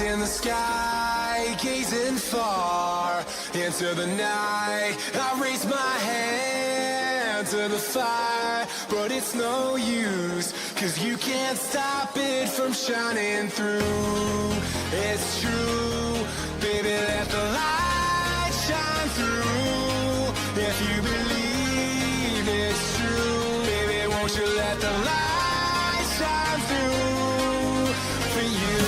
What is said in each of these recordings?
in the sky, gazing far into the night. I raise my hand to the fire, but it's no use, 'cause you can't stop it from shining through. It's true, baby, let the light shine through. If you believe it's true, baby, won't you let the light shine through for you.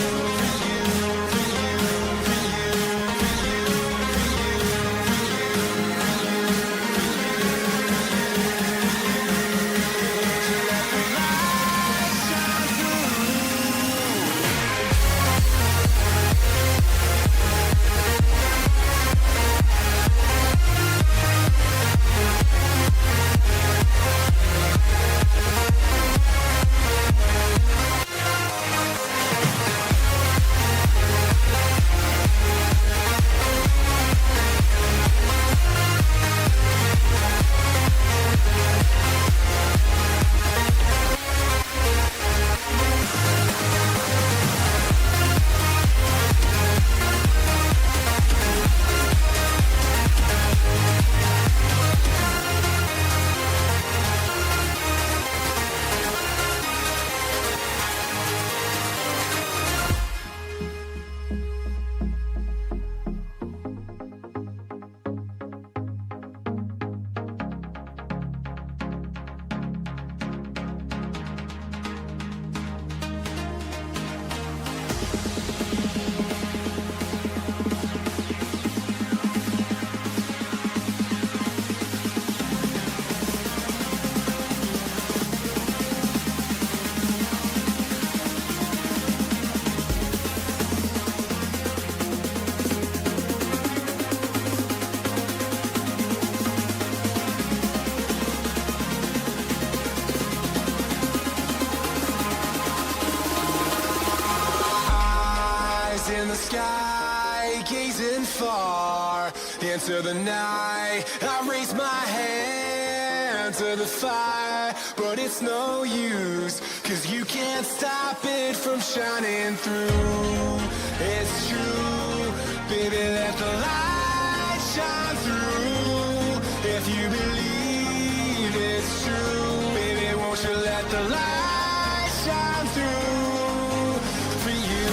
In the sky, gazing far into the night. I raise my hand to the fire, but it's no use, 'cause you can't stop it from shining through. It's true, baby, let the light shine through. If you believe it's true, baby, won't you let the light shine through for you.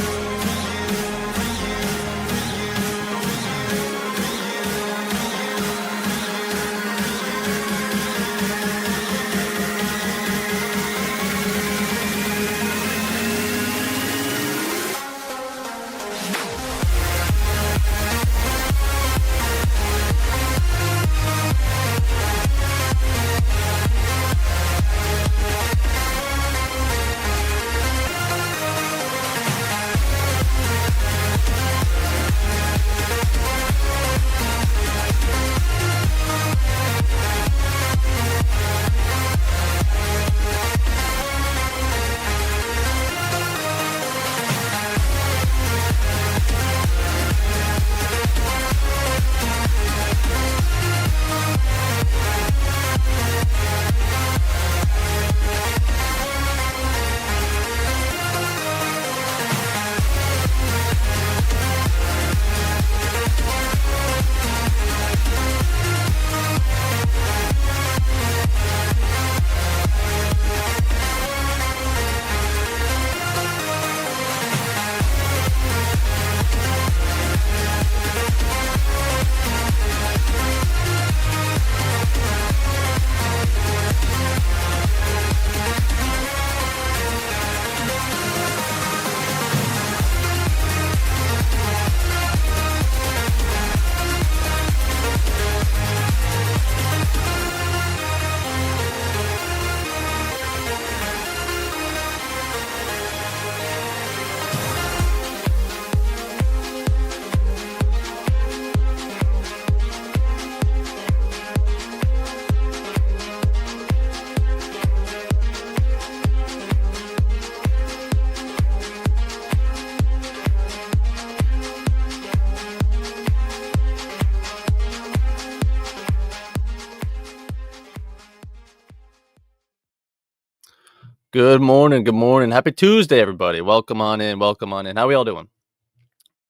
Good morning. Happy Tuesday, everybody. Welcome on in. How we all doing?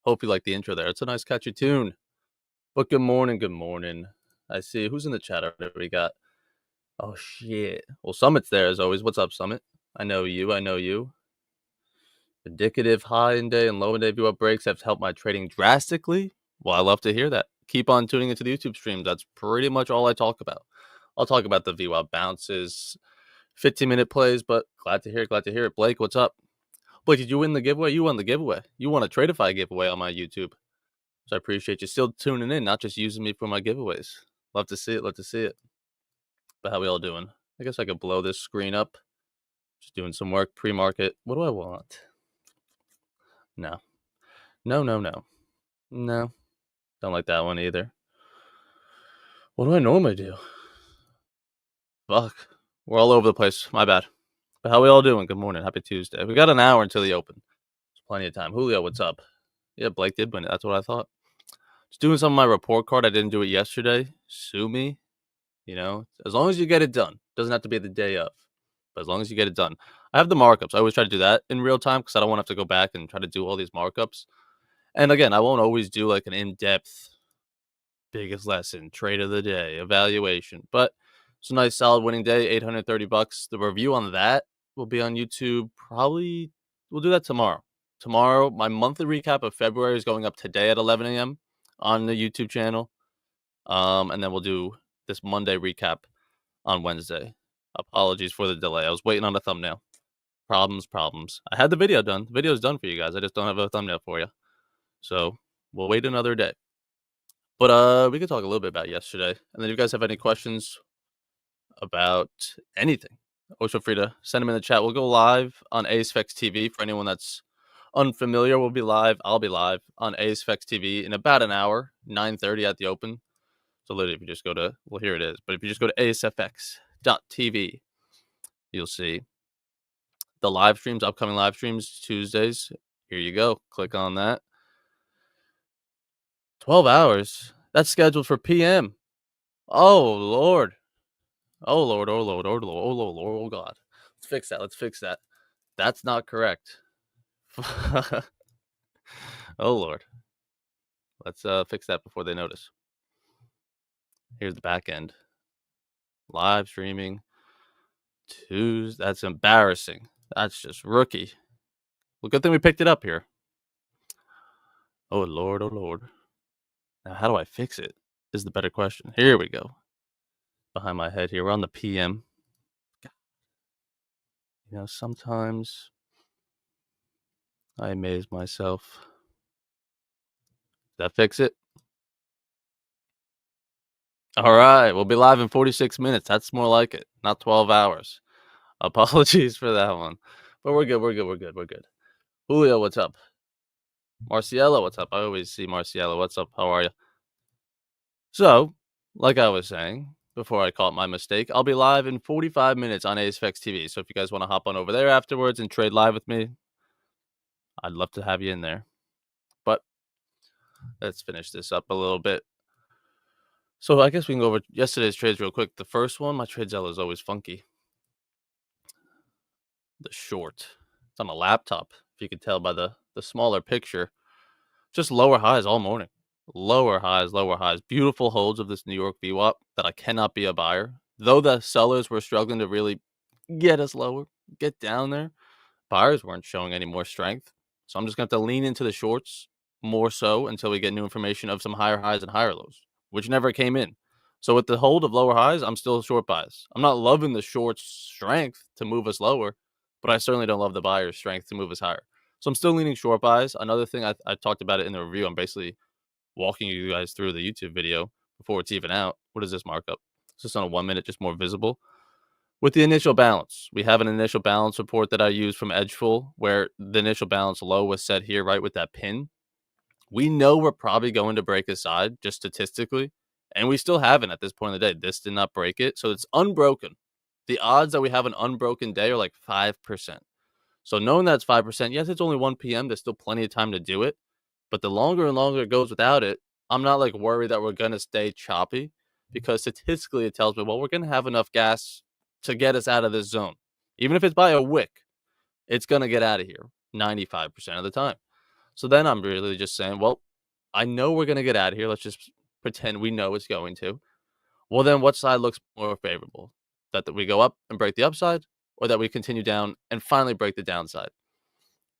Hope you like the intro there. It's a nice catchy tune. But good morning, good morning. I see who's in the chat already. We got oh shit. Well, Summit's there as always. What's up, Summit? I know you. I know you. Indicative high in day and low in day view up breaks have helped my trading drastically. Well, I love to hear that. Keep on tuning into the YouTube streams. That's pretty much all I talk about. I'll talk about the VWAP bounces, 15-minute plays, but glad to hear it. Blake, what's up? Blake, did you win the giveaway? You won the giveaway. You won a Tradeify giveaway on my YouTube. So I appreciate you still tuning in, not just using me for my giveaways. Love to see it. Love to see it. But how we all doing? I guess I could blow this screen up. Just doing some work pre-market. What do I want? No. No. Don't like that one either. What do I normally do? Fuck. We're all over the place. My bad. But how we all doing? Good morning. Happy Tuesday. We got an hour until the open. There's plenty of time. Julio, what's up? Yeah, Blake did win it. That's what I thought. Just doing some of my report card. I didn't do it yesterday. Sue me. You know, as long as you get it done. Doesn't have to be the day of. But as long as you get it done. I have the markups. I always try to do that in real time because I don't want to have to go back and try to do all these markups. And again, I won't always do like an in-depth biggest lesson, trade of the day, evaluation. But it's a nice solid winning day, $830. The review on that will be on YouTube. Probably we'll do that tomorrow. Tomorrow, my monthly recap of February is going up today at 11 a.m. on the YouTube channel. And then we'll do this Monday recap on Wednesday. Apologies for the delay. I was waiting on a thumbnail. Problems. I had the video done. The video's done for you guys. I just don't have a thumbnail for you. So we'll wait another day. But we could talk a little bit about yesterday. And then if you guys have any questions about anything, always feel free to send them in the chat. We'll go live on AceFX TV. For anyone that's unfamiliar, we'll be live. I'll be live on AceFX TV in about an hour, 9:30 at the open. So literally, if you just go to, well, here it is. But if you just go to acefx.tv, you'll see the live streams, upcoming live streams, Tuesdays. Here you go. Click on that. 12 hours. That's scheduled for PM. Oh, Lord. Oh, Lord. Oh, God. Let's fix that. That's not correct. Oh, Lord. Let's fix that before they notice. Here's the back end. Live streaming. Tuesday. That's embarrassing. That's just rookie. Well, good thing we picked it up here. Oh, Lord. Now, how do I fix it? Is the better question. Here we go. Behind my head here. We're on the PM. You know, sometimes I amaze myself. Did that fix it? All right. We'll be live in 46 minutes. That's more like it. Not 12 hours. Apologies for that one. But we're good. Julio, what's up? Marcielo, what's up? I always see Marcielo. What's up? How are you? So, like I was saying, before I caught my mistake, I'll be live in 45 minutes on AceFX TV. So if you guys want to hop on over there afterwards and trade live with me, I'd love to have you in there. But let's finish this up a little bit. So I guess we can go over yesterday's trades real quick. The first one, my TradeZella is always funky. The short. It's on a laptop, if you can tell by the smaller picture. Just lower highs all morning. Lower highs. Beautiful holds of this New York VWAP that I cannot be a buyer. Though the sellers were struggling to really get us lower, get down there, buyers weren't showing any more strength. So I'm just going to have to lean into the shorts more so until we get new information of some higher highs and higher lows, which never came in. So with the hold of lower highs, I'm still short bias. I'm not loving the short strength to move us lower, but I certainly don't love the buyer's strength to move us higher. So I'm still leaning short bias. Another thing, I talked about it in the review. I'm basically walking you guys through the YouTube video before it's even out. What is this markup? It's just on a 1 minute, just more visible. With the initial balance, we have an initial balance report that I use from Edgeful where the initial balance low was set here, right, with that pin. We know we're probably going to break a side, just statistically, and we still haven't at this point in the day. This did not break it, so it's unbroken. The odds that we have an unbroken day are like 5%. So knowing that's 5%, yes, it's only 1 p.m. There's still plenty of time to do it. But the longer and longer it goes without it, I'm not like worried that we're going to stay choppy because statistically it tells me, well, we're going to have enough gas to get us out of this zone. Even if it's by a wick, it's going to get out of here 95% of the time. So then I'm really just saying, well, I know we're going to get out of here. Let's just pretend we know it's going to. Well, then what side looks more favorable? That we go up and break the upside, or that we continue down and finally break the downside?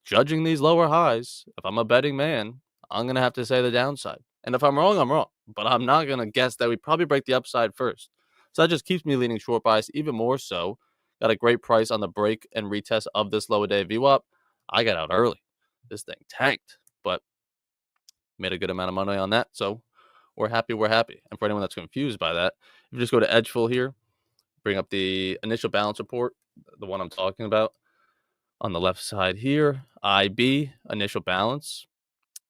Judging these lower highs, if I'm a betting man, I'm going to have to say the downside. And if I'm wrong, I'm wrong. But I'm not going to guess that we probably break the upside first. So that just keeps me leaning short bias even more so. Got a great price on the break and retest of this lower day VWAP. I got out early. This thing tanked, but made a good amount of money on that. So we're happy. We're happy. And for anyone that's confused by that, if you just go to Edgeful here, bring up the initial balance report, the one I'm talking about. On the left side here, IB, initial balance.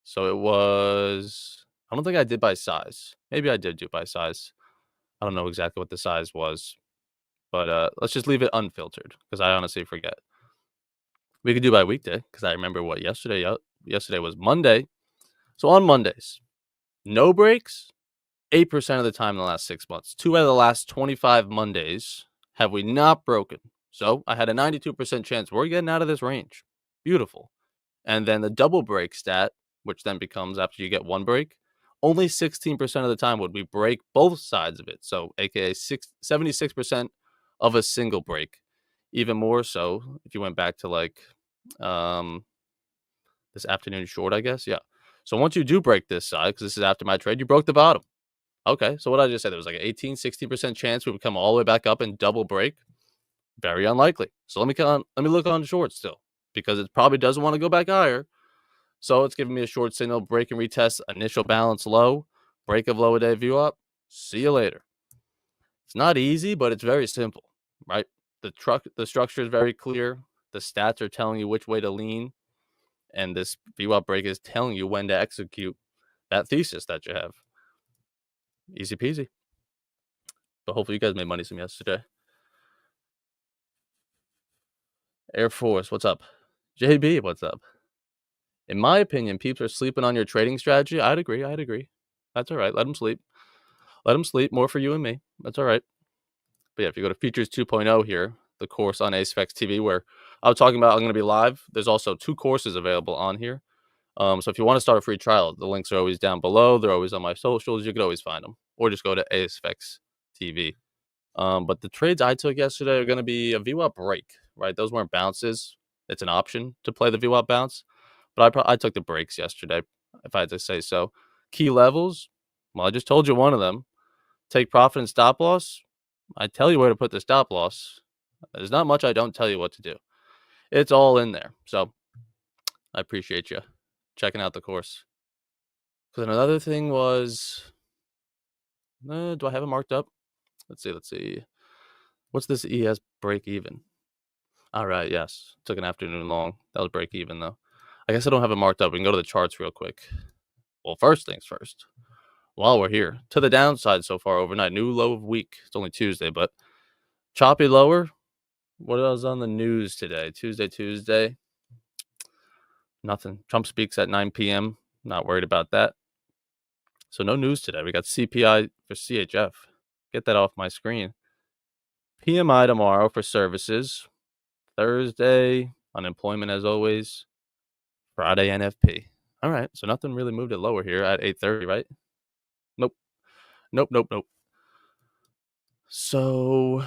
So it was, I don't think I did by size. Maybe I did do by size. I don't know exactly what the size was. But let's just leave it unfiltered because I honestly forget. We could do by weekday because I remember what yesterday was Monday. So on Mondays, no breaks, 8% of the time in the last 6 months. 2 out of the last 25 Mondays have we not broken. So I had a 92% chance we're getting out of this range. Beautiful. And then the double break stat, which then becomes after you get one break, only 16% of the time would we break both sides of it. So aka 76% of a single break. Even more so if you went back to like this afternoon short, I guess. Yeah. So once you do break this side, because this is after my trade, you broke the bottom. Okay, so what I just said, there was like an 18, 60% chance we would come all the way back up and double break. Very unlikely. So let me look on short still, because it probably doesn't want to go back higher. So it's giving me a short signal, break and retest, initial balance low, break of lower day view up. See you later. It's not easy, but it's very simple, right? The structure is very clear. The stats are telling you which way to lean, and this VWAP break is telling you when to execute that thesis that you have. Easy peasy. But hopefully you guys made money some yesterday. Air Force, what's up? JB, what's up? In my opinion, peeps are sleeping on your trading strategy. I'd agree. That's all right. Let them sleep. Let them sleep. More for you and me. That's all right. But yeah, if you go to Features 2.0 here, the course on AceFX TV, where I was talking about I'm going to be live, there's also 2 courses available on here. So if you want to start a free trial, the links are always down below. They're always on my socials. You could always find them. Or just go to AceFX TV. But the trades I took yesterday are going to be a VWAP break, right? Those weren't bounces. It's an option to play the VWAP bounce. But I took the breaks yesterday, if I had to say so. Key levels, well, I just told you one of them. Take profit and stop loss. I tell you where to put the stop loss. There's not much I don't tell you what to do. It's all in there. So I appreciate you checking out the course. Because another thing was, do I have it marked up? Let's see. What's this ES break even? All right, yes. Took an afternoon long. That was break even, though. I guess I don't have it marked up. We can go to the charts real quick. Well, first things first. While we're here, to the downside so far overnight. New low of week. It's only Tuesday, but choppy lower. What else on the news today? Tuesday. Nothing. Trump speaks at 9 p.m. Not worried about that. So no news today. We got CPI for CHF. Get that off my screen. PMI tomorrow for services. Thursday, unemployment as always. Friday, NFP. All right, so nothing really moved it lower here at 8:30, right? Nope. So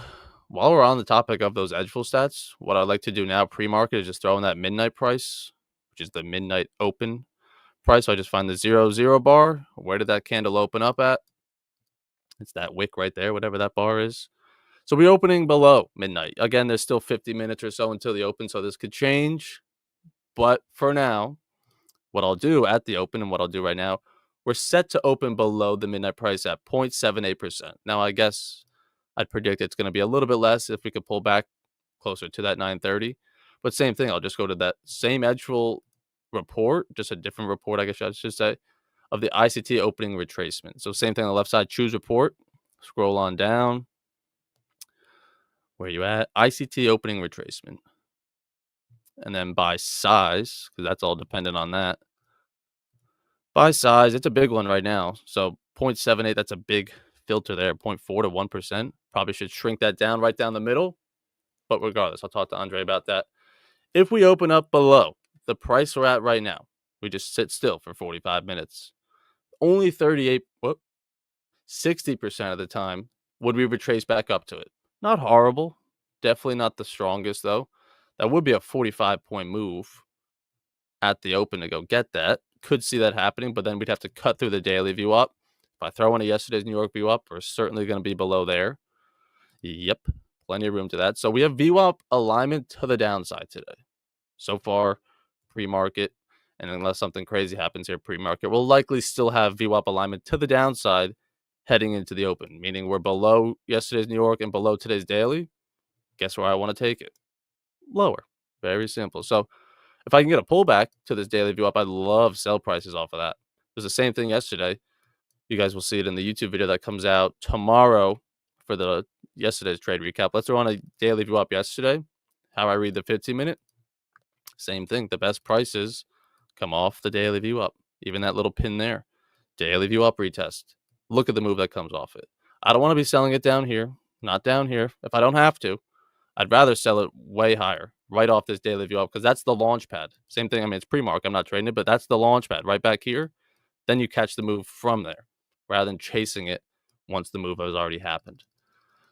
while we're on the topic of those Edgeful stats, what I'd like to do now pre-market is just throw in that midnight price, which is the midnight open price. So I just find the 00 bar. Where did that candle open up at? It's that wick right there, whatever that bar is. So we're opening below midnight. Again, there's still 50 minutes or so until the open, so this could change. But for now, what I'll do at the open and what I'll do right now, we're set to open below the midnight price at 0.78%. Now, I guess I'd predict it's going to be a little bit less if we could pull back closer to that 930. But same thing, I'll just go to that same Edgeful report, just a different report, I guess I should say, of the ICT opening retracement. So same thing on the left side, choose report, scroll on down. Where you at? ICT opening retracement. And then by size, because that's all dependent on that. By size, it's a big one right now. So 0.78, that's a big filter there. 0.4 to 1%. Probably should shrink that down right down the middle. But regardless, I'll talk to Andre about that. If we open up below the price we're at right now, We just sit still for 45 minutes. Only 60% of the time would we retrace back up to it. Not horrible. Definitely not the strongest, though. That would be a 45-point move at the open to go get that. Could see that happening, but then we'd have to cut through the daily view up. If I throw in a yesterday's New York view up, we're certainly going to be below there. Yep, plenty of room to that. So we have VWAP alignment to the downside today. So far, pre-market, and unless something crazy happens here pre-market, we'll likely still have VWAP alignment to the downside heading into the open, meaning we're below yesterday's New York and below today's daily. Guess where I want to take it? Lower. Very simple. So if I can get a pullback to this daily view up, I'd love sell prices off of that. It was the same thing yesterday. You guys will see it in the YouTube video that comes out tomorrow for the yesterday's trade recap. Let's throw on a daily view up yesterday. How I read the 15-minute. Same thing. The best prices come off the daily view up. Even that little pin there. Daily view up retest. Look at the move that comes off it. I don't want to be selling it down here. Not down here. If I don't have to, I'd rather sell it way higher, right off this daily view up, because that's the launch pad. Same thing. I mean, it's pre-mark. I'm not trading it, but that's the launch pad right back here. Then you catch the move from there rather than chasing it once the move has already happened.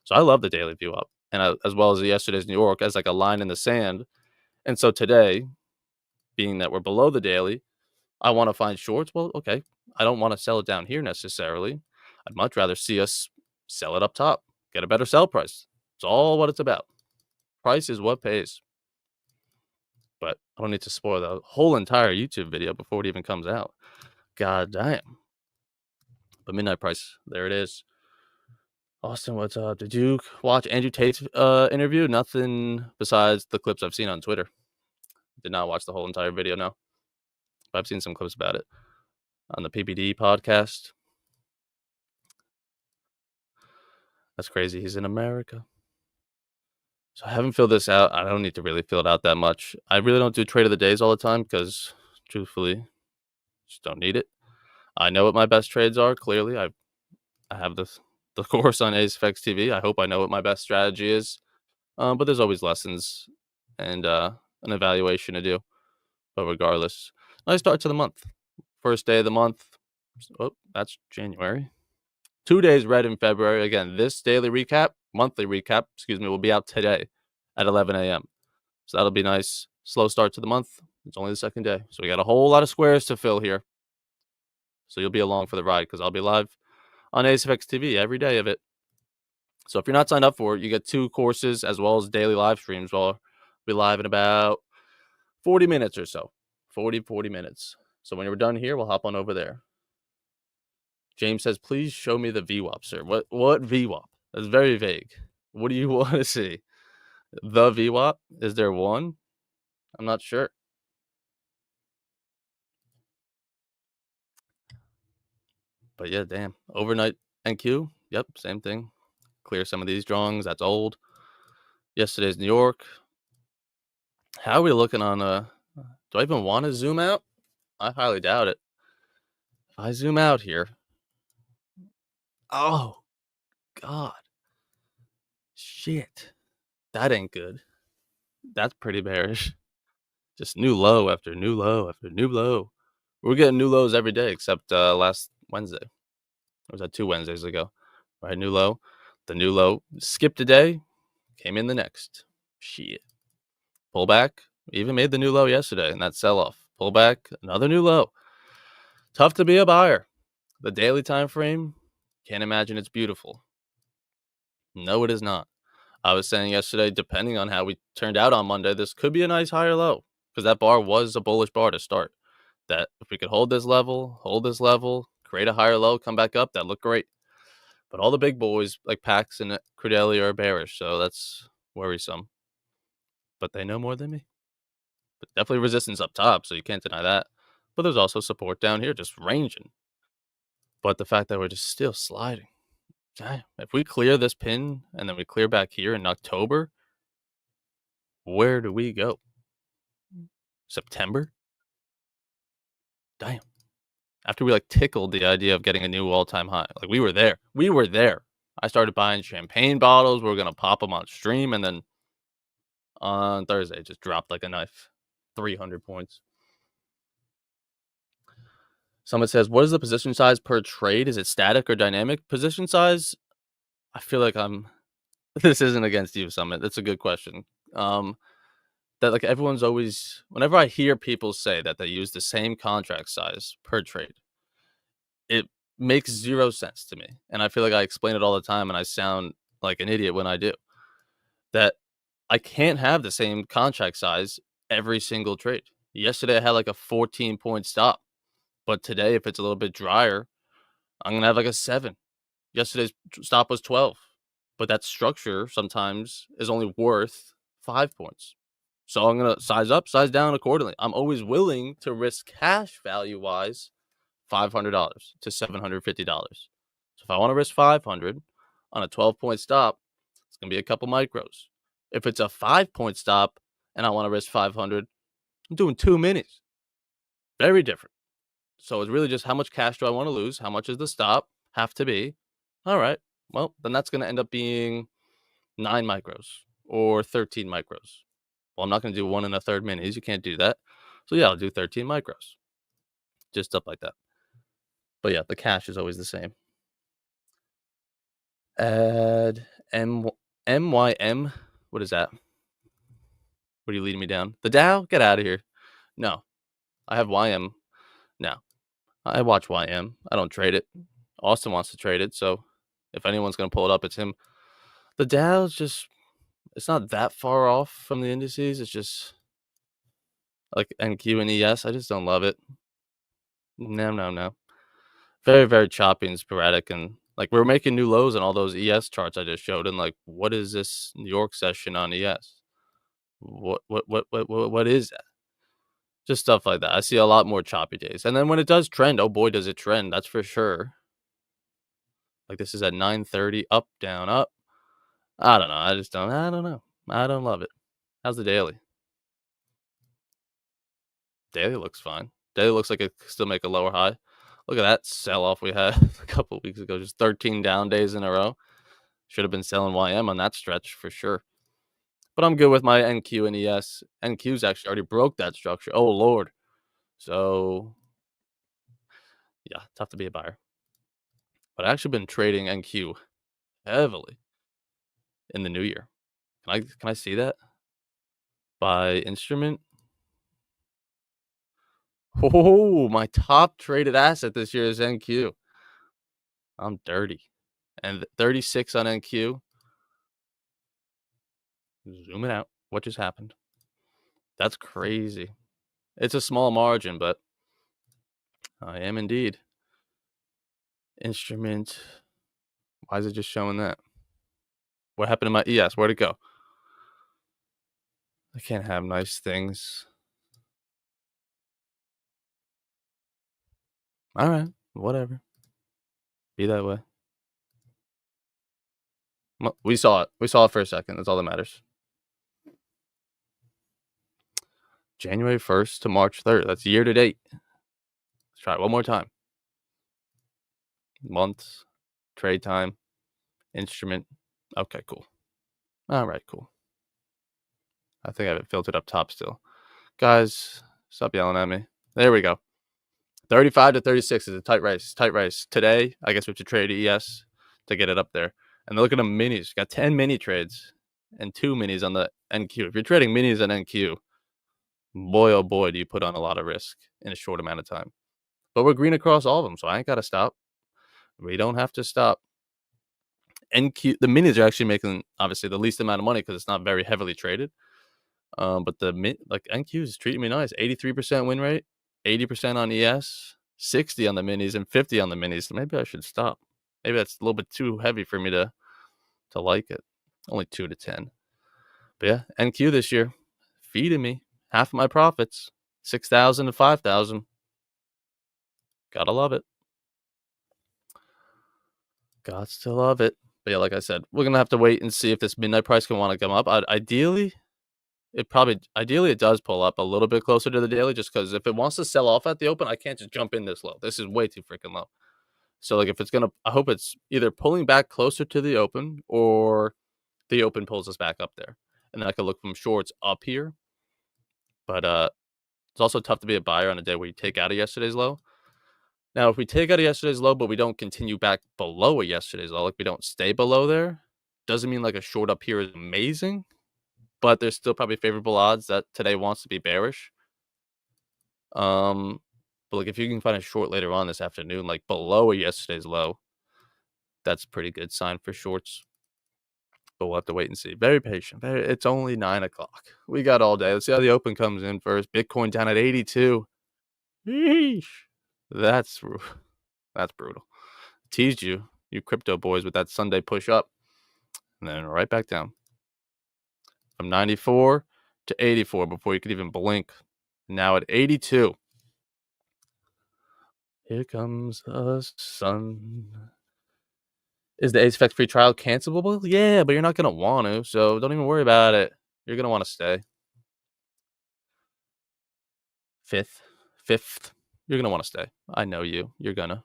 So I love the daily view up, and as well as yesterday's New York as like a line in the sand. And so today, being that we're below the daily, I want to find shorts. Well, okay, I don't want to sell it down here necessarily. I'd much rather see us sell it up top, get a better sell price. It's all what it's about. Price is what pays. But I don't need to spoil the whole entire YouTube video before it even comes out. God damn. But midnight price, there it is. Austin, what's up? Did you watch Andrew Tate's interview? Nothing besides the clips I've seen on Twitter. Did not watch the whole entire video, no. But I've seen some clips about it on the PBD podcast. That's crazy. He's in America. So I haven't filled this out. I don't need to really fill it out that much. I really don't do trade of the days all the time because, truthfully, just don't need it. I know what my best trades are. Clearly, I have the course on AceFX TV. I hope I know what my best strategy is. But there's always lessons and an evaluation to do. But regardless, nice start to the month. First day of the month. Oh, that's January. 2 days red in February. Again, this monthly recap, will be out today at 11 a.m. So that'll be nice. Slow start to the month. It's only the second day. So we got a whole lot of squares to fill here. So you'll be along for the ride because I'll be live on AceFX TV every day of it. So if you're not signed up for it, you get 2 courses as well as daily live streams. Well, I'll be live in about 40 minutes or so. 40 minutes. So when we're done here, we'll hop on over there. James says, please show me the VWAP, sir. What VWAP? That's very vague. What do you want to see? The VWAP? Is there one? I'm not sure. But yeah, damn. Overnight NQ. Yep, same thing. Clear some of these drawings. That's old. Yesterday's New York. How are we looking on do I even want to zoom out? I highly doubt it. If I zoom out here. Oh, God. Shit. That ain't good. That's pretty bearish. Just new low after new low after new low. We're getting new lows every day except last Wednesday. Or was that 2 Wednesdays ago? Right, new low. The new low skipped a day, came in the next. Shit. Pull back. We even made the new low yesterday in that sell-off. Pull back, another new low. Tough to be a buyer. The daily time frame, can't imagine it's beautiful. No, it is not. I was saying yesterday, depending on how we turned out on Monday, this could be a nice higher low because that bar was a bullish bar to start. That if we could hold this level, create a higher low, come back up, that looked great. But all the big boys like Pax and Credelli are bearish, so that's worrisome. But they know more than me. But definitely resistance up top, so you can't deny that. But there's also support down here, just ranging. But the fact that we're just still sliding. Damn, if we clear this pin and then we clear back here in October, where do we go? September? Damn. After we tickled the idea of getting a new all-time high. We were there. I started buying champagne bottles. We were going to pop them on stream. And then on Thursday, it just dropped like a knife. 300 points. Someone says, "What is the position size per trade? Is it static or dynamic?" Position size, I feel like I'm this isn't against you, Summit. That's a good question. Um, that like everyone's always whenever I hear people say that they use the same contract size per trade, it makes 0 sense to me. And I feel like I explain it all the time and I sound like an idiot when I do. That I can't have the same contract size every single trade. Yesterday I had like a 14-point stop, but today if it's a little bit drier, I'm gonna have like a 7. Yesterday's stop was 12, but that structure sometimes is only worth 5 points. So I'm gonna size up, size down accordingly. I'm always willing to risk cash value wise $500 to $750. So if I want to risk 500 on a 12-point stop, it's gonna be a couple micros. If it's a 5-point stop and I want to risk 500, I'm doing 2 minis. Very different. So it's really just how much cash do I want to lose? How much is the stop have to be? All right. Well, then that's going to end up being 9 micros or 13 micros. Well, I'm not going to do 1 1/3 minis. You can't do that. So yeah, I'll do 13 micros. Just up like that. But yeah, the cash is always the same. Add MYM. What is that? What are you leading me down? The Dow? Get out of here. No, I have YM. No, I watch YM. I don't trade it. Austin wants to trade it, so if anyone's going to pull it up, it's him. The Dow's just, it's not that far off from the indices. It's just like NQ and ES. I just don't love it. No. Very, very choppy and sporadic. And like we're making new lows in all those ES charts I just showed. And like, what is this New York session on ES? What is that? Just stuff like that. I see a lot more choppy days. And then when it does trend, oh boy, does it trend. That's for sure. Like this is at 9:30, up, down, up. I don't know. I don't know. I don't love it. How's the daily? Daily looks fine. Daily looks like it could still make a lower high. Look at that sell off we had a couple of weeks ago. Just 13 down days in a row. Should have been selling YM on that stretch for sure. But I'm good with my NQ and ES. NQ's actually already broke that structure. Oh, Lord. So, yeah, tough to be a buyer. But I've actually been trading NQ heavily in the new year. Can I see that? By instrument? Oh, my top traded asset this year is NQ. I'm dirty. And 36 on NQ. Zoom it out. What just happened? That's crazy. It's a small margin, but I am indeed. Instrument. Why is it just showing that? What happened to my ES? Where'd it go? I can't have nice things. All right. Whatever. Be that way. Well, we saw it. We saw it for a second. That's all that matters. January 1st to March 3rd. That's year to date. Let's try it one more time. Months, trade time, instrument. Okay, cool. All right, cool. I think I have it filtered up top still. Guys, stop yelling at me. There we go. 35 to 36 is a tight race. Tight race. Today, I guess we have to trade ES to get it up there. And look at the minis. Got 10 mini trades and 2 minis on the NQ. If you're trading minis on NQ, boy, oh boy, do you put on a lot of risk in a short amount of time. But we're green across all of them, so I ain't got to stop. We don't have to stop. NQ, the minis are actually making, obviously, the least amount of money because it's not very heavily traded. But NQ is treating me nice. 83% win rate, 80% on ES, 60 on the minis, and 50 on the minis. So maybe I should stop. Maybe that's a little bit too heavy for me to like it. Only 2 to 10. But yeah, NQ this year, feeding me half of my profits, 6,000 to 5,000. Gotta love it. Gots to love it. But yeah, like I said, we're gonna have to wait and see if this midnight price can want to come up. Ideally, it does pull up a little bit closer to the daily, just because if it wants to sell off at the open, I can't just jump in this low. This is way too freaking low. So like if it's gonna, I hope it's either pulling back closer to the open or the open pulls us back up there, and then I can look from shorts up here. But it's also tough to be a buyer on a day where you take out of yesterday's low. Now, if we take out a yesterday's low, but we don't continue back below a yesterday's low, like we don't stay below there, doesn't mean like a short up here is amazing, but there's still probably favorable odds that today wants to be bearish. But like if you can find a short later on this afternoon, like below a yesterday's low, that's a pretty good sign for shorts. But we'll have to wait and see. Very patient. It's only 9 o'clock. We got all day. Let's see how the open comes in first. Bitcoin down at 82. Yeesh. That's brutal. Teased you crypto boys, with that Sunday push up. And then right back down. From 94 to 84 before you could even blink. Now at 82. Here comes the sun. Is the AceFX free trial cancelable? Yeah, but you're not going to want to, so don't even worry about it. You're going to want to stay. Fifth. You're going to want to stay. I know you. You're going to.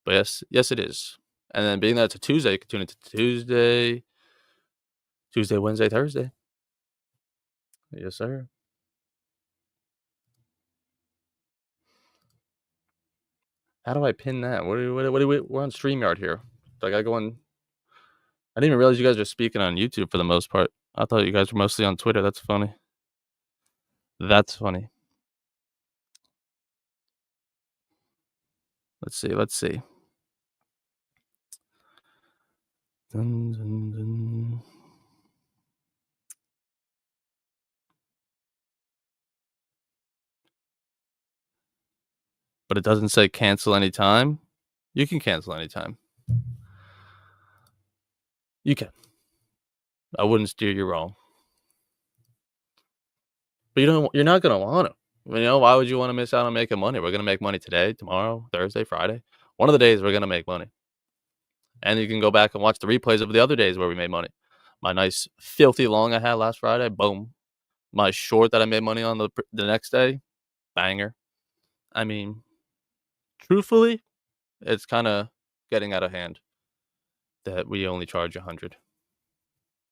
But yes, it is. And then being that it's a Tuesday, you can tune into Tuesday, Wednesday, Thursday. Yes, sir. How do I pin that? We're on StreamYard here. So I got to go on. I didn't even realize you guys are speaking on YouTube for the most part. I thought you guys were mostly on Twitter. That's funny. Let's see. Dun, dun, dun. But it doesn't say cancel anytime. You can cancel anytime. You can. I wouldn't steer you wrong. But you're not gonna want to. Why would you want to miss out on making money? We're gonna make money today, tomorrow, Thursday, Friday. One of the days we're gonna make money. And you can go back and watch the replays of the other days where we made money. My nice filthy long I had last Friday, boom. My short that I made money on the next day, banger. I mean, truthfully, it's kind of getting out of hand that we only charge 100,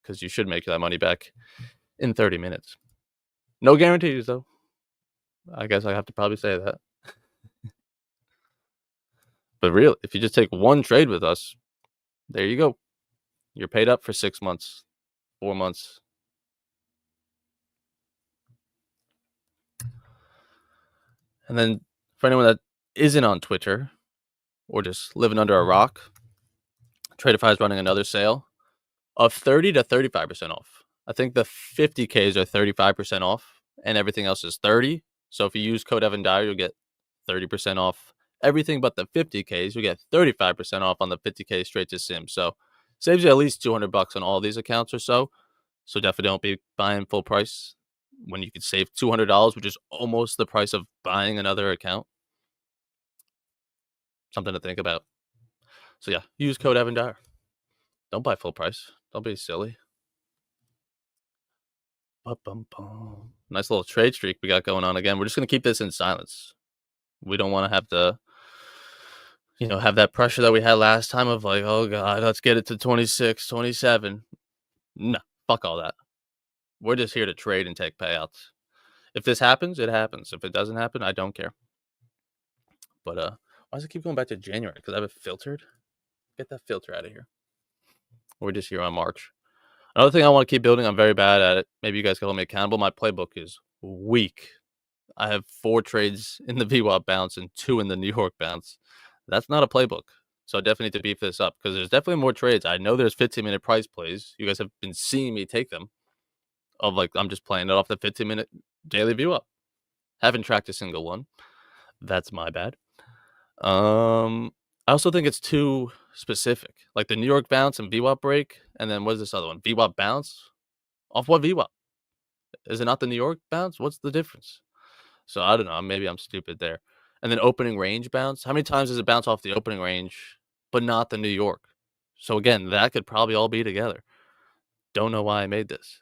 because you should make that money back in 30 minutes. No guarantees, though. I guess I have to probably say that. But really, if you just take one trade with us, there you go. You're paid up for 6 months, 4 months. And then for anyone that isn't on Twitter or just living under a rock, Tradeify is running another sale of 30 to 35% off. I think the 50Ks are 35% off and everything else is 30. So if you use code Evan Dyer, you'll get 30% off everything but the 50Ks. You'll get 35% off on the 50K straight to Sim. So saves you at least $200 on all these accounts or so. So definitely don't be buying full price when you could save $200, which is almost the price of buying another account. Something to think about. So yeah, use code Evan Dyer. Don't buy full price. Don't be silly. Nice little trade streak we got going on again. We're just going to keep this in silence. We don't want to have to, have that pressure that we had last time of like, oh God, let's get it to 26, 27. No, fuck all that. We're just here to trade and take payouts. If this happens, it happens. If it doesn't happen, I don't care. But why does it keep going back to January? Because I have it filtered? Get that filter out of here. We're just here on March. Another thing I want to keep building, I'm very bad at it. Maybe you guys can hold me accountable. My playbook is weak. I have 4 trades in the VWAP bounce and 2 in the New York bounce. That's not a playbook. So I definitely need to beef this up, because there's definitely more trades. I know there's 15-minute price plays. You guys have been seeing me take them. Of like, I'm just playing it off the 15-minute daily VWAP. Haven't tracked a single one. That's my bad. I also think it's too specific. Like the New York bounce and VWAP break. And then what is this other one? VWAP bounce? Off what VWAP? Is it not the New York bounce? What's the difference? So I don't know. Maybe I'm stupid there. And then opening range bounce. How many times does it bounce off the opening range, but not the New York? So again, that could probably all be together. Don't know why I made this.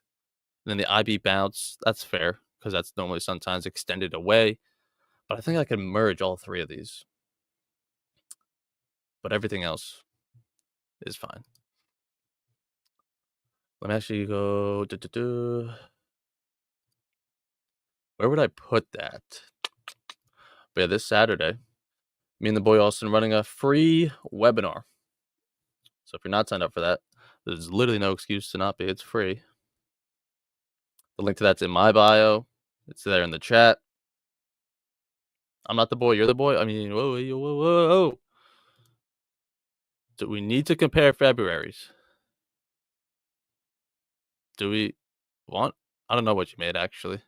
And then the IB bounce. That's fair, because that's normally sometimes extended away. But I think I can merge all 3 of these. But everything else is fine. Let me actually go. Where would I put that? But yeah, this Saturday, Me and the boy Austin running a free webinar. So if you're not signed up for that, there's literally no excuse to not be. It's free. The link to that's in my bio. It's there in the chat. I'm not the boy. You're the boy. I mean, whoa. Do we need to compare Februaries? Do we want? I don't know what you made, actually.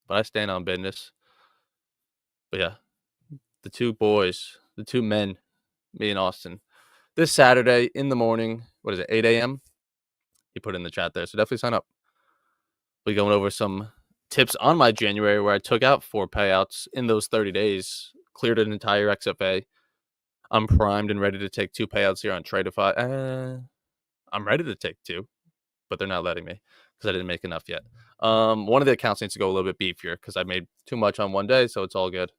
But I stand on business. But yeah, the two boys, the two men, me and Austin, this Saturday in the morning, what is it, 8 a.m.? You put it in the chat there. So definitely sign up. We're going over some tips on my January where I took out 4 payouts in those 30 days, cleared an entire XFA. I'm primed and ready to take 2 payouts here on Tradeify. I'm ready to take 2, but they're not letting me because I didn't make enough yet. One of the accounts needs to go a little bit beefier because I made too much on one day, so it's all good.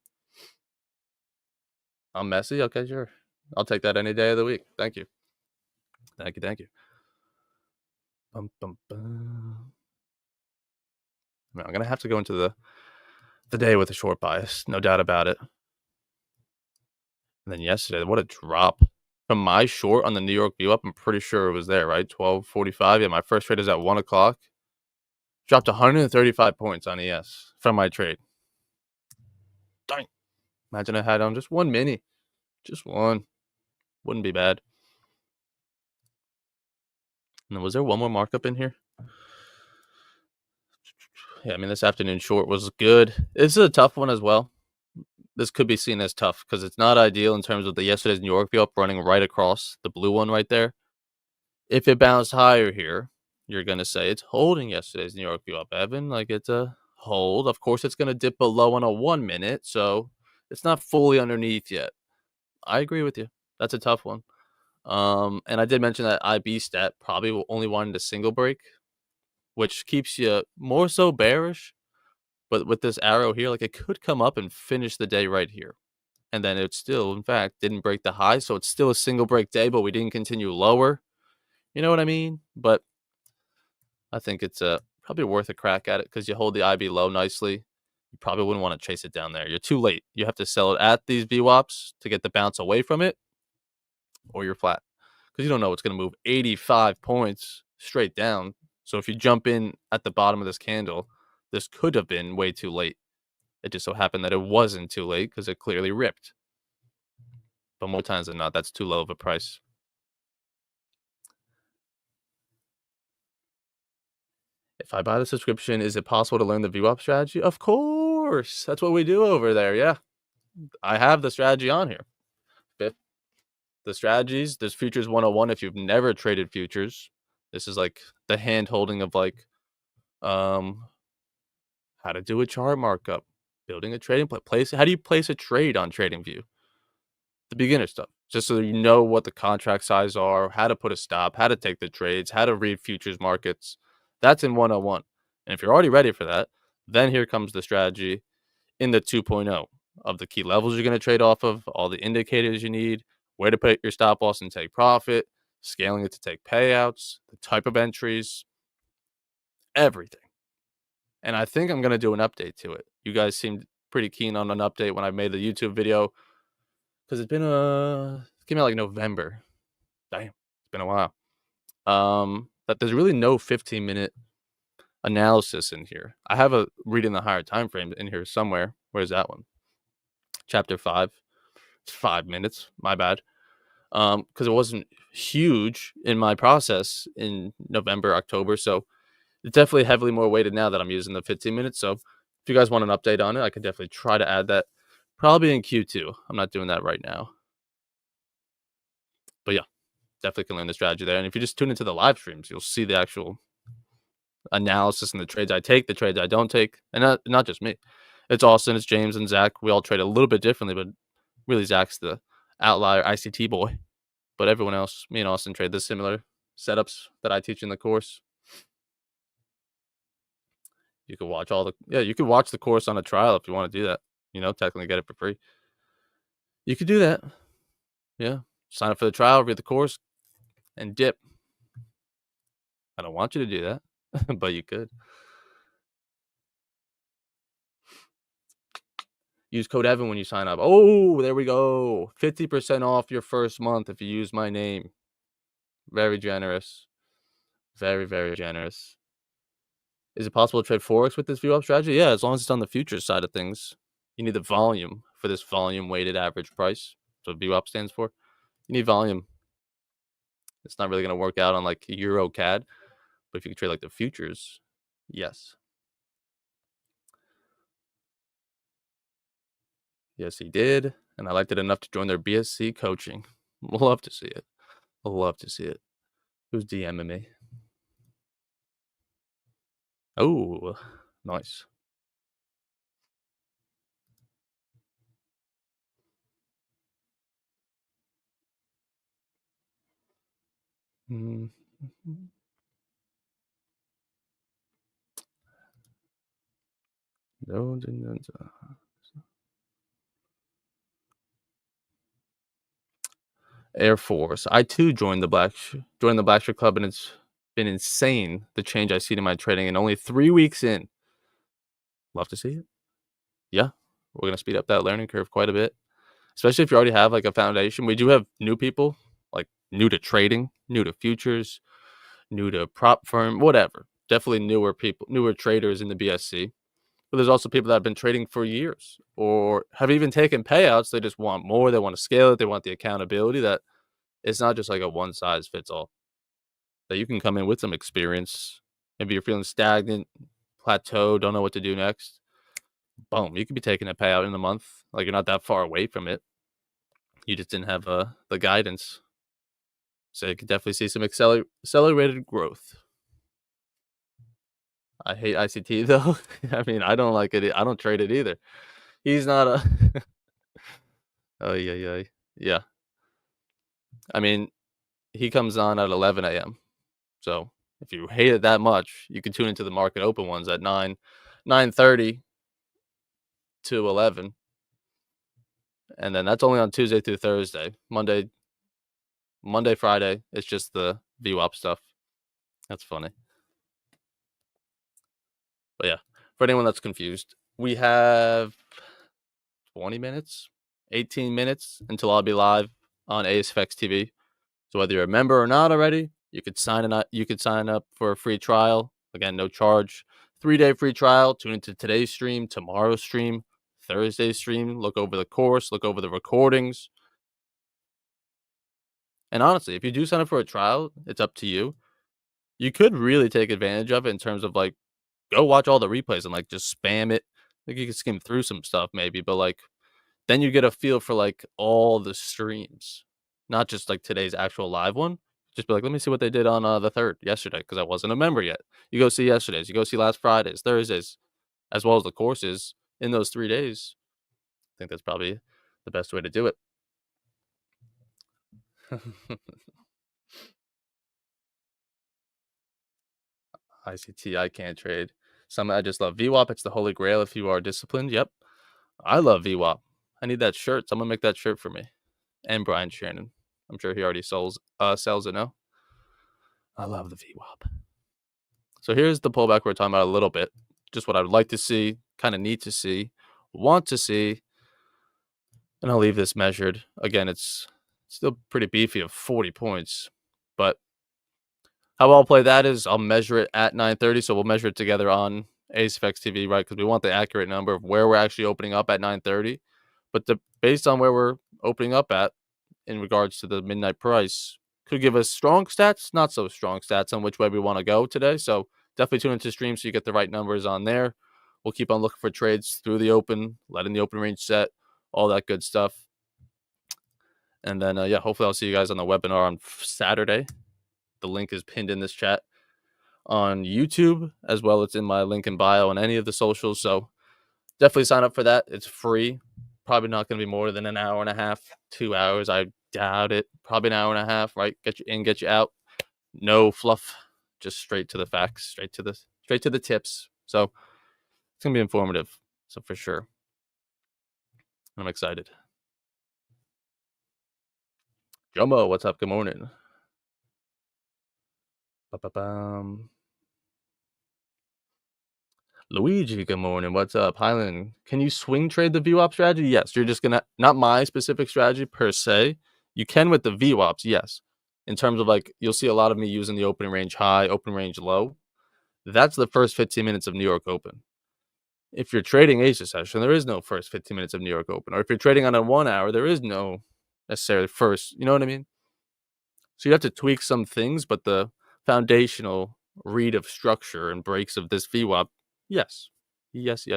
I'm messy? Okay, sure. I'll take that any day of the week. Thank you. Thank you. Bum, bum, bum. I'm going to have to go into the day with a short bias, no doubt about it. And then yesterday, what a drop. From my short on the New York view up, I'm pretty sure it was there, right? 12:45. Yeah, my first trade is at 1 o'clock. Dropped 135 points on ES from my trade. Dang. Imagine I had on just one mini. Just one. Wouldn't be bad. And then was there one more markup in here? Yeah, I mean, this afternoon short was good. This is a tough one as well. This could be seen as tough because it's not ideal in terms of the yesterday's New York view up running right across the blue one right there. If it bounced higher here, you're going to say it's holding yesterday's New York view up, Evan. Like it's a hold. Of course, it's going to dip below on a 1 minute, so it's not fully underneath yet. I agree with you. That's a tough one. And I did mention that IB stat probably only wanted a single break, which keeps you more so bearish. But with this arrow here, like it could come up and finish the day right here. And then it still, in fact, didn't break the high. So it's still a single break day, but we didn't continue lower. You know what I mean? But I think it's probably worth a crack at it because you hold the IB low nicely. You probably wouldn't want to chase it down there. You're too late. You have to sell it at these VWAPs to get the bounce away from it, or you're flat because you don't know it's going to move 85 points straight down. So if you jump in at the bottom of this candle, this could have been way too late. It just so happened that it wasn't too late because it clearly ripped. But more times than not, that's too low of a price. If I buy the subscription, is it possible to learn the VWAP strategy? Of course. That's what we do over there. Yeah. I have the strategy on here. The strategies, there's Futures 101 if you've never traded futures. This is like the hand holding of like how to do a chart markup, building a trading place. How do you place a trade on TradingView? The beginner stuff, just so you know what the contract size are, how to put a stop, how to take the trades, how to read futures markets. That's in 101. And if you're already ready for that, then here comes the strategy in the 2.0 of the key levels you're going to trade off of, all the indicators you need, where to put your stop loss and take profit, scaling it to take payouts, the type of entries, everything. And I think I'm going to do an update to it. You guys seemed pretty keen on an update when I made the YouTube video because it's been it came out like November. Damn, it's been a while. That there's really no 15-minute analysis in here. I have a reading the higher time frame in here somewhere. Where's that one? Chapter 5. It's 5 minutes. My bad. Because it wasn't huge in my process in November, October. So it's definitely heavily more weighted now that I'm using the 15 minutes. So if you guys want an update on it, I could definitely try to add that probably in Q2. I'm not doing that right now. But yeah, definitely can learn the strategy there. And if you just tune into the live streams, you'll see the actual analysis and the trades I take, the trades I don't take. And not just me. It's Austin, it's James, and Zach. We all trade a little bit differently, but really Zach's the outlier ICT boy. But everyone else, me and Austin, trade the similar setups that I teach in the course. You could watch you could watch the course on a trial if you want to do that. You know, technically get it for free. You could do that. Yeah. Sign up for the trial, read the course, and dip. I don't want you to do that, but you could. Use code Evan when you sign up. Oh, there we go. 50% off your first month if you use my name. Very generous. Very, very generous. Is it possible to trade Forex with this VWAP strategy? Yeah, as long as it's on the futures side of things. You need the volume for this volume weighted average price. That's what VWAP stands for. You need volume. It's not really going to work out on like Euro CAD, but if you can trade like the futures, yes. Yes, he did. And I liked it enough to join their BSC coaching. Love to see it. Love to see it. Who's DMing me? Oh, nice. Mhm. No, Air Force. I too joined the Blackshirt Club, and it's been insane the change I see in my trading in only 3 weeks in. Love to see it. Yeah, we're gonna speed up that learning curve quite a bit, especially if you already have like a foundation. We do have new people, like new to trading, new to futures, new to prop firm, whatever. Definitely newer people, newer traders in the BSC. But there's also people that have been trading for years or have even taken payouts. They just want more. They want to scale it. They want the accountability that it's not just like a one size fits all. That you can come in with some experience. Maybe you're feeling stagnant, plateau, don't know what to do next. Boom, you could be taking a payout in a month. Like you're not that far away from it. You just didn't have the guidance. So you could definitely see some accelerated growth. I hate ICT though. I mean, I don't like it. I don't trade it either. He's not a. Oh yeah, yeah, yeah. I mean, he comes on at 11 a.m. So if you hate it that much, you can tune into the market open ones at 9:30 to 11, and then that's only on Tuesday through Thursday. Monday, Friday, it's just the VWAP stuff. That's funny. But yeah, for anyone that's confused, we have 20 minutes, 18 minutes until I'll be live on ASFX TV. So whether you're a member or not already, you could sign up for a free trial. Again, no charge. 3-day free trial. Tune into today's stream, tomorrow's stream, Thursday's stream. Look over the course, look over the recordings. And honestly, if you do sign up for a trial, it's up to you. You could really take advantage of it in terms of like go watch all the replays and like just spam it. Like you could skim through some stuff maybe, but like then you get a feel for like all the streams, not just like today's actual live one. Just be like, let me see what they did on the 3rd yesterday because I wasn't a member yet. You go see yesterday's, you go see last Friday's, Thursdays, as well as the courses in those 3 days. I think that's probably the best way to do it. ICT, I can't trade. Some I just love VWAP. It's the holy grail if you are disciplined. Yep, I love VWAP. I need that shirt. Someone make that shirt for me. And Brian Shannon. I'm sure he already sells it now. I love the VWAP. So here's the pullback we're talking about a little bit. Just what I would like to see, kind of need to see, want to see. And I'll leave this measured. Again, it's still pretty beefy of 40 points. But how I'll play that is I'll measure it at 9:30. So we'll measure it together on AceFX TV, right? Because we want the accurate number of where we're actually opening up at 9:30. But based on where we're opening up at in regards to the midnight price, could give us strong stats, not so strong stats on which way we want to go today. So definitely tune into stream so you get the right numbers on there. We'll keep on looking for trades through the open, letting the open range set, all that good stuff. And then, yeah, hopefully I'll see you guys on the webinar on Saturday. The link is pinned in this chat on YouTube, as well as in my link in bio on any of the socials. So definitely sign up for that. It's free. Probably not going to be more than an hour and a half, 2 hours. I doubt it. Probably an hour and a half, right? Get you in, get you out. No fluff, just straight to the facts, straight to the tips. So it's gonna be informative. So for sure, I'm excited. Jumbo, what's up? Good morning. Ba-ba-bum. Luigi, good morning. What's up? Highland, can you swing trade the VWAP strategy? Yes. You're just going to, not my specific strategy per se. You can with the VWAPs, yes. In terms of like, you'll see a lot of me using the opening range high, opening range low. That's the first 15 minutes of New York Open. If you're trading Asia session, there is no first 15 minutes of New York Open. Or if you're trading on a 1 hour, there is no necessarily first. You know what I mean? So you have to tweak some things, but the foundational read of structure and breaks of this VWAP, yes. Yes.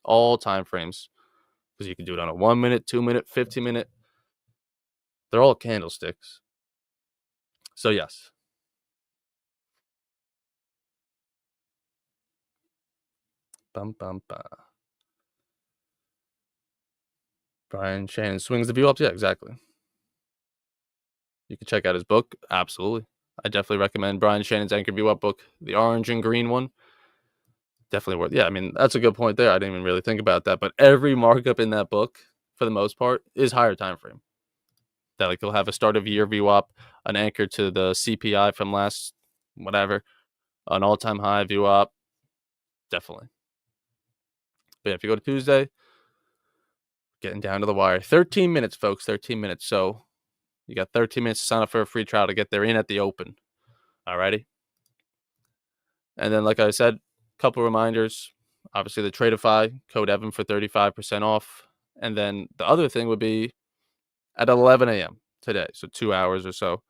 All time frames. Because you can do it on a 1 minute, 2 minute, 15 minute. They're all candlesticks. So yes. Bum, bum, bum. Brian Shannon swings the VWAPs. Yeah, exactly. You can check out his book. Absolutely. I definitely recommend Brian Shannon's Anchor VWAP book, the orange and green one. Definitely worth. Yeah, I mean, that's a good point there. I didn't even really think about that. But every markup in that book, for the most part, is higher time frame. That like you'll have a start of year VWAP, an anchor to the CPI from last whatever, an all-time high VWAP. Definitely. But yeah, if you go to Tuesday, getting down to the wire. 13 minutes, folks. 13 minutes. So you got 13 minutes to sign up for a free trial to get there in at the open. Alrighty. And then, like I said, a couple reminders. Obviously, the Tradeify, code Evan for 35% off. And then the other thing would be at 11 a.m. today, so 2 hours or so.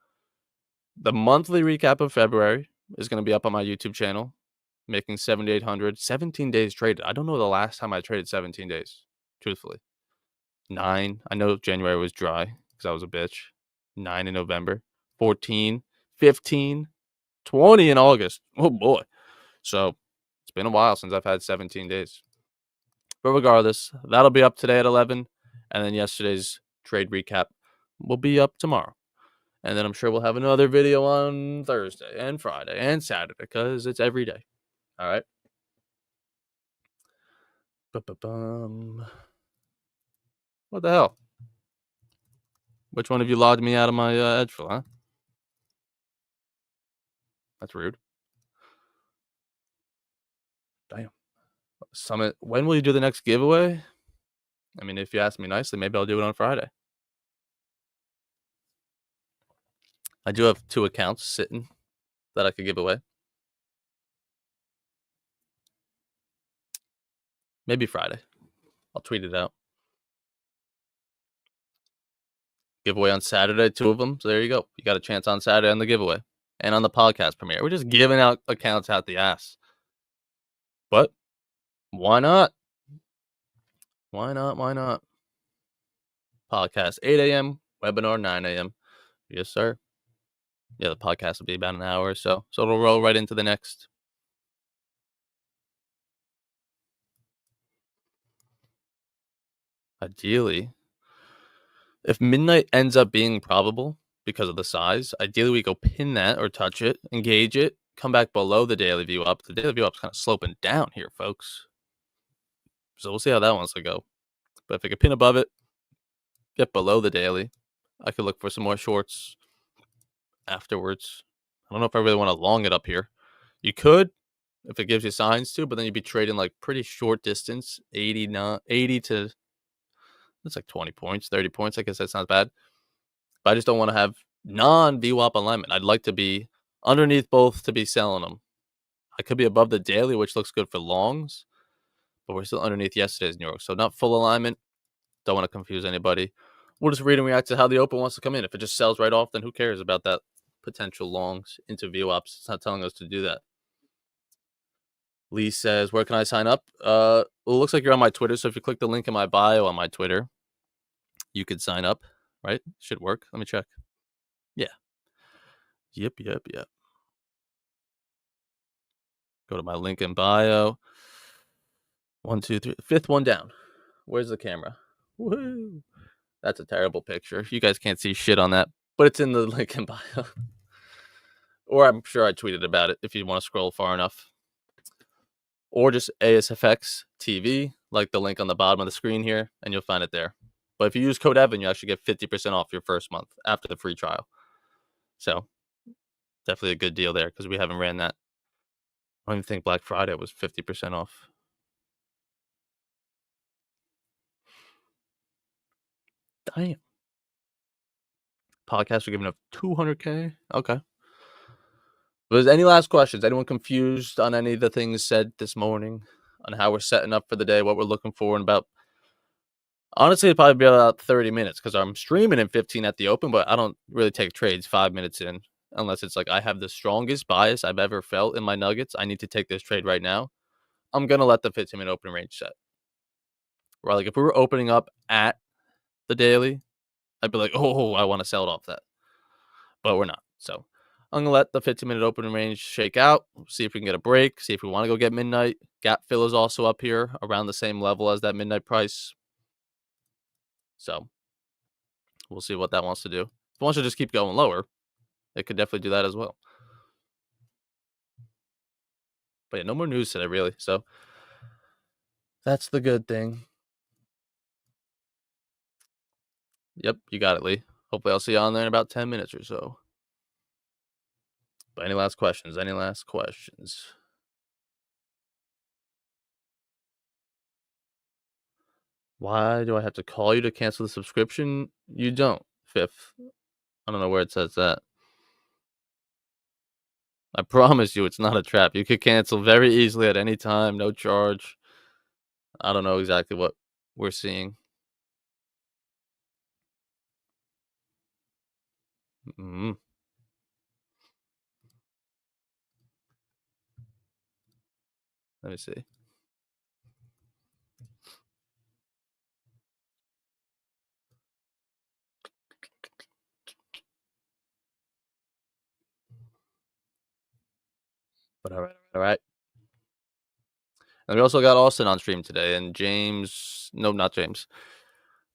The monthly recap of February is going to be up on my YouTube channel, making 7,800. 17 days traded. I don't know the last time I traded 17 days, truthfully. 9. I know January was dry because I was a bitch. 9 in November. 14, 15, 20 in August. Oh, boy. So it's been a while since I've had 17 days. But regardless, that'll be up today at 11. And then yesterday's trade recap will be up tomorrow. And then I'm sure we'll have another video on Thursday and Friday and Saturday because it's every day. All right. What the hell? Which one of you logged me out of my Edgeful, huh? That's rude. Damn. Summit. When will you do the next giveaway? I mean, if you ask me nicely, maybe I'll do it on Friday. I do have 2 accounts sitting that I could give away. Maybe Friday. I'll tweet it out. Giveaway on Saturday, 2 of them. So there you go. You got a chance on Saturday on the giveaway and on the podcast premiere. We're just giving out accounts out the ass. But why not? Why not? Podcast 8 a.m., webinar 9 a.m. Yes, sir. Yeah, the podcast will be about an hour or so. So it'll roll right into the next. Ideally, if midnight ends up being probable because of the size, ideally we go pin that or touch it, engage it, come back below the daily view up. The daily view up's kind of sloping down here, folks. So we'll see how that wants to go. But if I could pin above it, get below the daily, I could look for some more shorts afterwards. I don't know if I really want to long it up here. You could, if it gives you signs to, but then you'd be trading like pretty short distance, 80 to, that's like 20 points, 30 points. I guess that's not bad. But I just don't want to have non-VWAP alignment. I'd like to be underneath both to be selling them. I could be above the daily, which looks good for longs, but we're still underneath yesterday's New York. So not full alignment. Don't want to confuse anybody. We'll just read and react to how the open wants to come in. If it just sells right off, then who cares about that potential longs into VWAPs? It's not telling us to do that. Lee says, where can I sign up? Well, it looks like you're on my Twitter. So if you click the link in my bio on my Twitter, you could sign up, right? Should work. Let me check. Yeah. Yep. Go to my link in bio. 1, 2, 3. 5th one down. Where's the camera? Woohoo. That's a terrible picture. You guys can't see shit on that, but it's in the link in bio. Or I'm sure I tweeted about it if you want to scroll far enough. Or just ASFX TV, like the link on the bottom of the screen here, and you'll find it there. But if you use code Evan, you actually get 50% off your first month after the free trial. So definitely a good deal there because we haven't ran that. I don't even think Black Friday was 50% off. Damn. Podcasts are giving up 200K. Okay. Was any last questions? Anyone confused on any of the things said this morning on how we're setting up for the day, what we're looking for in about, honestly, it'd probably be about 30 minutes because I'm streaming in 15 at the open, but I don't really take trades 5 minutes in unless it's like I have the strongest bias I've ever felt in my Nuggets. I need to take this trade right now. I'm going to let the 15-minute open range set. Right? Like if we were opening up at the daily, I'd be like, oh, I want to sell it off that. But we're not. So I'm going to let the 15-minute opening range shake out, see if we can get a break, see if we want to go get midnight. Gap fill is also up here around the same level as that midnight price. So we'll see what that wants to do. If it wants to just keep going lower, it could definitely do that as well. But yeah, no more news today, really. So that's the good thing. Yep, you got it, Lee. Hopefully I'll see you on there in about 10 minutes or so. But any last questions? Any last questions? Why do I have to call you to cancel the subscription? You don't, Fifth. I don't know where it says that. I promise you it's not a trap. You could cancel very easily at any time, no charge. I don't know exactly what we're seeing. Mm-hmm. Let me see. But all right. And we also got Austin on stream today, and James. No, not James.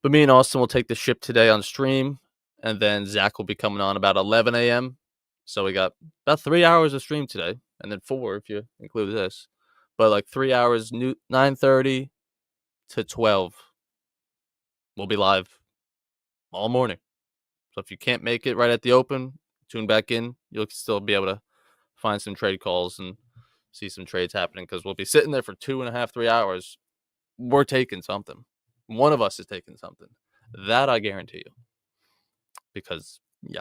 But me and Austin will take the ship today on stream, and then Zach will be coming on about 11 a.m. So we got about 3 hours of stream today, and then 4 if you include this. But like 3 hours, 9:30 to 12. We'll be live all morning. So if you can't make it right at the open, tune back in. You'll still be able to find some trade calls and see some trades happening because we'll be sitting there for 2.5, 3 hours. We're taking something. One of us is taking something. That I guarantee you. Because, yeah,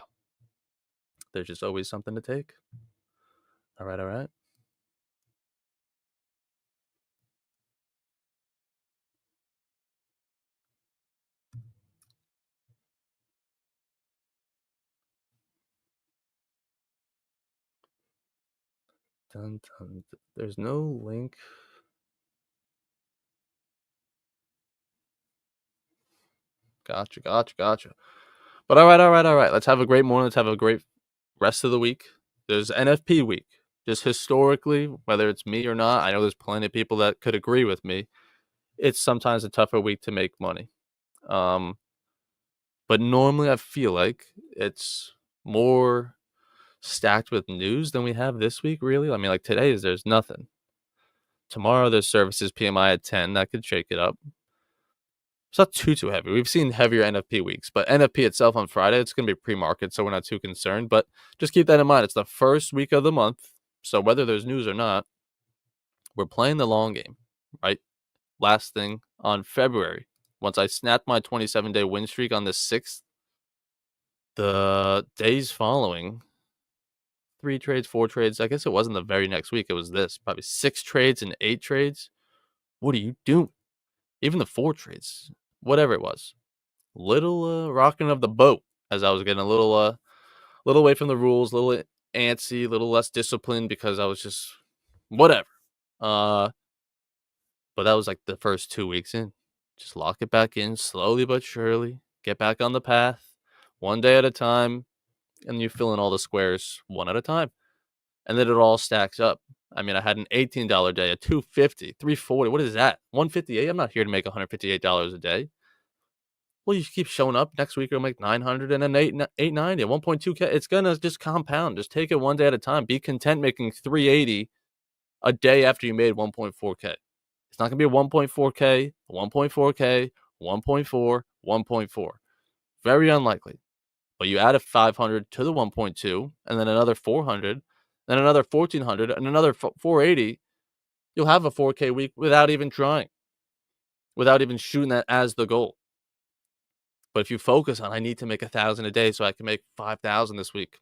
there's just always something to take. All right. Dun, dun. There's no link. Gotcha. But all right. Let's have a great morning. Let's have a great rest of the week. There's NFP week. Just historically, whether it's me or not, I know there's plenty of people that could agree with me. It's sometimes a tougher week to make money. But normally I feel like it's more stacked with news than we have this week, really. I mean, like today there's nothing. Tomorrow there's services PMI at 10. That could shake it up. It's not too heavy. We've seen heavier NFP weeks, but NFP itself on Friday, it's going to be pre-market, so we're not too concerned. But just keep that in mind. It's the first week of the month, so whether there's news or not, we're playing the long game, right? Last thing on February, once I snapped my 27-day win streak on the 6th, the days following, 3 trades, 4 trades. I guess it wasn't the very next week. It was this, probably 6 trades and 8 trades. What are you doing? Even the 4 trades, whatever it was. Little rocking of the boat as I was getting a little away from the rules, a little antsy, a little less disciplined because I was just whatever. But that was like the first 2 weeks in. Just lock it back in slowly but surely. Get back on the path, one day at a time, and you fill in all the squares one at a time. And then it all stacks up. I mean, I had an $18 day, a $250, $340. What is that? $158. I'm not here to make $158 a day. Well, you keep showing up. Next week, you'll make $900 and then $890, $1.2K. It's gonna just compound. Just take it one day at a time. Be content making $380 a day after you made $1.4K. It's not gonna be a $1.4K, 1.4K, 1.4, 1.4. Very unlikely. But you add a $500 to the 1.2, and then another $400, then another $1,400, and another $480. You'll have a 4K week without even trying, without even shooting that as the goal. But if you focus on, I need to make 1,000 a day so I can make 5,000 this week,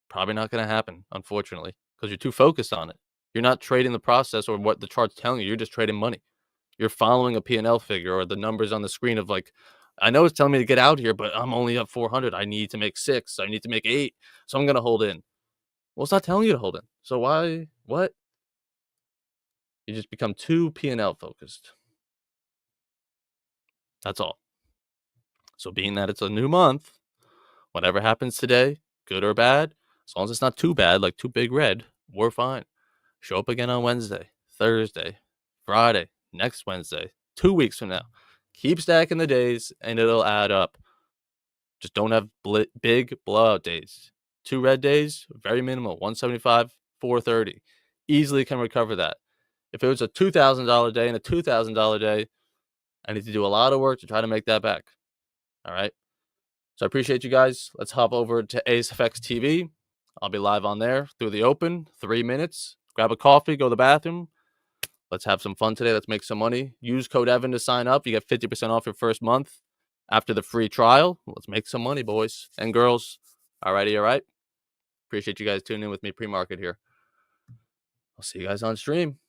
probably not going to happen, unfortunately, because you're too focused on it. You're not trading the process or what the chart's telling you. You're just trading money. You're following a P&L figure or the numbers on the screen of like, I know it's telling me to get out here, but I'm only up 400. I need to make 6. I need to make 8. So I'm going to hold in. Well, it's not telling you to hold in. So why? What? You just become too P&L focused. That's all. So being that it's a new month, whatever happens today, good or bad, as long as it's not too bad, like too big red, we're fine. Show up again on Wednesday, Thursday, Friday, next Wednesday, 2 weeks from now. Keep stacking the days and it'll add up. Just don't have big blowout days. 2 red days, very minimal, 175, 430. Easily can recover that. If it was a $2,000 day and a $2,000 day, I need to do a lot of work to try to make that back. All right. So I appreciate you guys. Let's hop over to AceFX TV. I'll be live on there through the open, 3 minutes. Grab a coffee, go to the bathroom. Let's have some fun today. Let's make some money. Use code Evan to sign up. You get 50% off your first month after the free trial. Let's make some money, boys and girls. All righty, all right. Appreciate you guys tuning in with me pre-market here. I'll see you guys on stream.